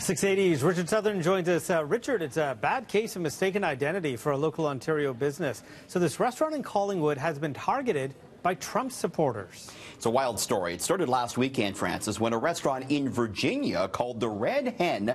680's Richard Southern joins us. Richard, it's a bad case of mistaken identity for a local Ontario business. So this restaurant in Collingwood has been targeted by Trump supporters. It's a wild story. It started last weekend, Francis, when a restaurant in Virginia called the Red Hen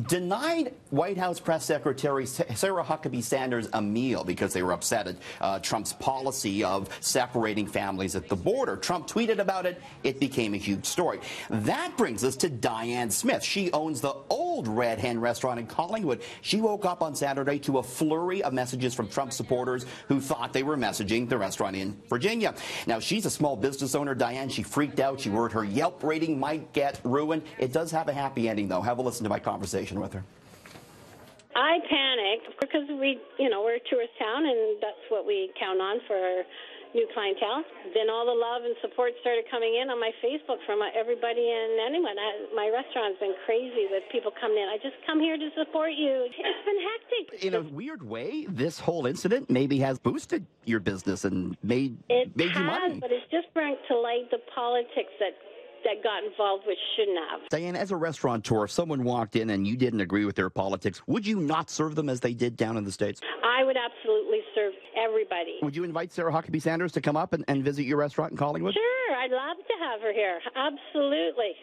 denied White House Press Secretary Sarah Huckabee Sanders a meal because they were upset at Trump's policy of separating families at the border. Trump tweeted about it. It became a huge story. That brings us to Diane Smith. She owns the Olde Red Hen Restaurant in Collingwood. She woke up on Saturday to a flurry of messages from Trump supporters who thought they were messaging the restaurant in Virginia. Now, she's a small business owner, Diane. She freaked out. She worried her Yelp rating might get ruined. It does have a happy ending, though. Have a listen to my conversation with her. I panicked because we're a tourist town, and that's what we count on for our new clientele. Then all the love and support started coming in on my Facebook from everybody and anyone. My restaurant's been crazy with people coming in. I just come here to support you. It's been hectic. In a weird way, this whole incident maybe has boosted your business and made you money. But it's just brought to light the politics that got involved, which shouldn't have. Diane, as a restaurateur, if someone walked in and you didn't agree with their politics, would you not serve them as they did down in the States? I would absolutely serve everybody. Would you invite Sarah Huckabee Sanders to come up and visit your restaurant in Collingwood? Sure, I'd love to have her here. Absolutely.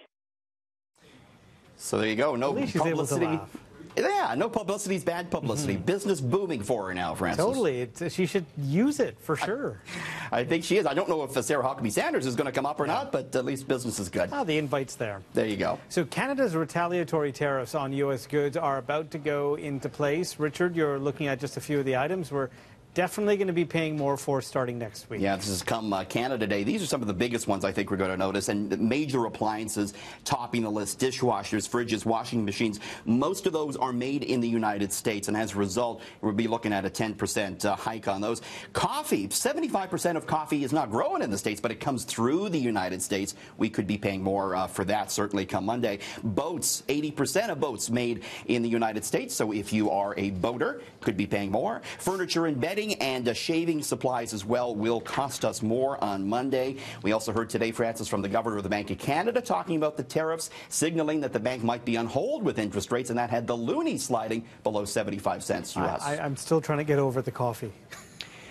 So there you go. No At least she's publicity. able to laugh. Yeah, no publicity is bad publicity. Business booming for her now, Francis. Totally. She should use it for sure. I think she is. I don't know if Sarah Huckabee Sanders is going to come up or not, but at least business is good. The invite's there. There you go. So Canada's retaliatory tariffs on U.S. goods are about to go into place. Richard, you're looking at just a few of the items we're definitely going to be paying more for starting next week. Yeah, this has come Canada Day. These are some of the biggest ones I think we're going to notice, and major appliances topping the list: dishwashers, fridges, washing machines. Most of those are made in the United States, and as a result, we'll be looking at a 10% hike on those. Coffee, 75% of coffee is not grown in the States, but it comes through the United States. We could be paying more for that, certainly come Monday. Boats, 80% of boats made in the United States, so if you are a boater, could be paying more. Furniture and bedding and shaving supplies as well will cost us more on Monday. We also heard today, Francis, from the Governor of the Bank of Canada talking about the tariffs, signaling that the bank might be on hold with interest rates, and that had the loonie sliding below 75 cents U.S. I'm still trying to get over the coffee.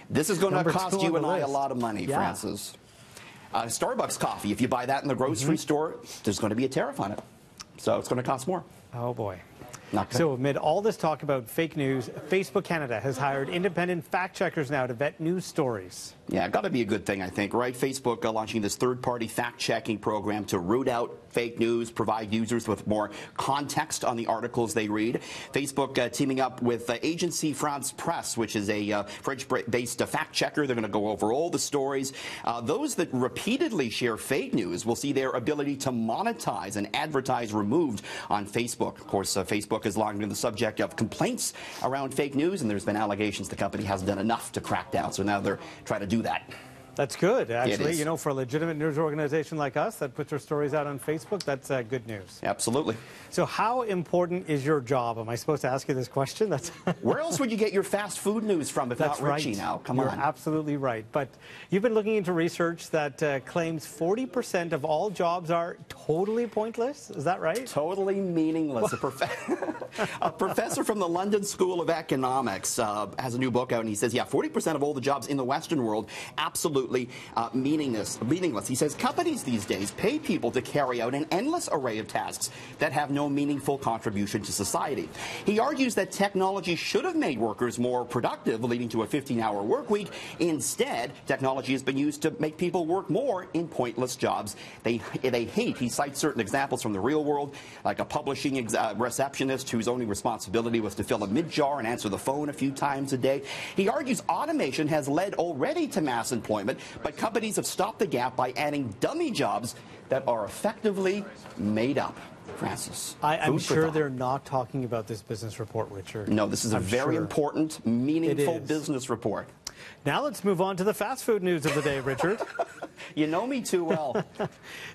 This is going to cost you and I a list. lot of money, Francis. Starbucks coffee, if you buy that in the grocery store, there's going to be a tariff on it. So it's going to cost more. Oh, boy. So amid all this talk about fake news, Facebook Canada has hired independent fact-checkers now to vet news stories. Yeah, got to be a good thing, I think, right? Facebook launching this third-party fact-checking program to root out fake news, provide users with more context on the articles they read. Facebook teaming up with Agency France Presse, which is a French-based fact-checker. They're going to go over all the stories. Those that repeatedly share fake news will see their ability to monetize and advertise removed on Facebook. Of course, Facebook has long been the subject of complaints around fake news, and there's been allegations the company hasn't done enough to crack down. So now they're trying to do that. That's good, actually. You know, for a legitimate news organization like us that puts our stories out on Facebook, that's good news. Absolutely. So how important is your job? Am I supposed to ask you this question? That's Where else would you get your fast food news from if not Richie now? Come on. You're absolutely right. But you've been looking into research that claims 40% of all jobs are totally pointless. Is that right? Totally meaningless. A professor from the London School of Economics has a new book out, and he says, yeah, 40% of all the jobs in the Western world absolutely meaningless. He says companies these days pay people to carry out an endless array of tasks that have no meaningful contribution to society. He argues that technology should have made workers more productive, leading to a 15-hour work week. Instead, technology has been used to make people work more in pointless jobs they hate. He cites certain examples from the real world, like a publishing receptionist whose only responsibility was to fill a mid-jar and answer the phone a few times a day. He argues automation has led already to mass employment, but companies have stopped the gap by adding dummy jobs that are effectively made up. Francis, I'm sure they're not talking about this business report, Richard. No, this is a very important, meaningful business report. Now let's move on to the fast food news of the day, Richard. You know me too well.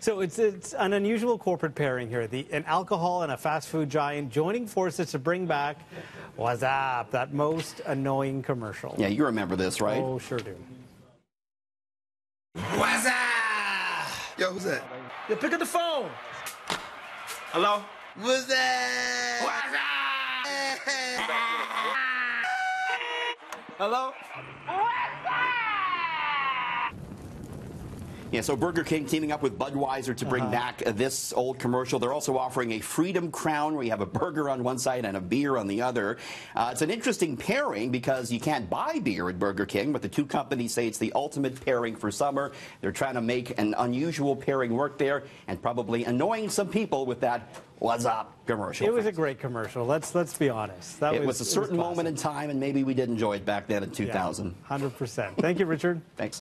So it's an unusual corporate pairing here. An alcohol and a fast food giant joining forces to bring back What's Up, that most annoying commercial. Yeah, you remember this, right? Oh, sure do. What's up? Yo, who's that? Yo, pick up the phone. Hello? What's that? Hello? Yeah, so Burger King teaming up with Budweiser to bring back this old commercial. They're also offering a Freedom Crown where you have a burger on one side and a beer on the other. It's an interesting pairing because you can't buy beer at Burger King, but the two companies say it's the ultimate pairing for summer. They're trying to make an unusual pairing work there and probably annoying some people with that "What's up?" commercial. It was a great commercial. Let's be honest. It was a certain moment in time, and maybe we did enjoy it back then in 2000. Yeah, 100%. Thank you, Richard. Thanks.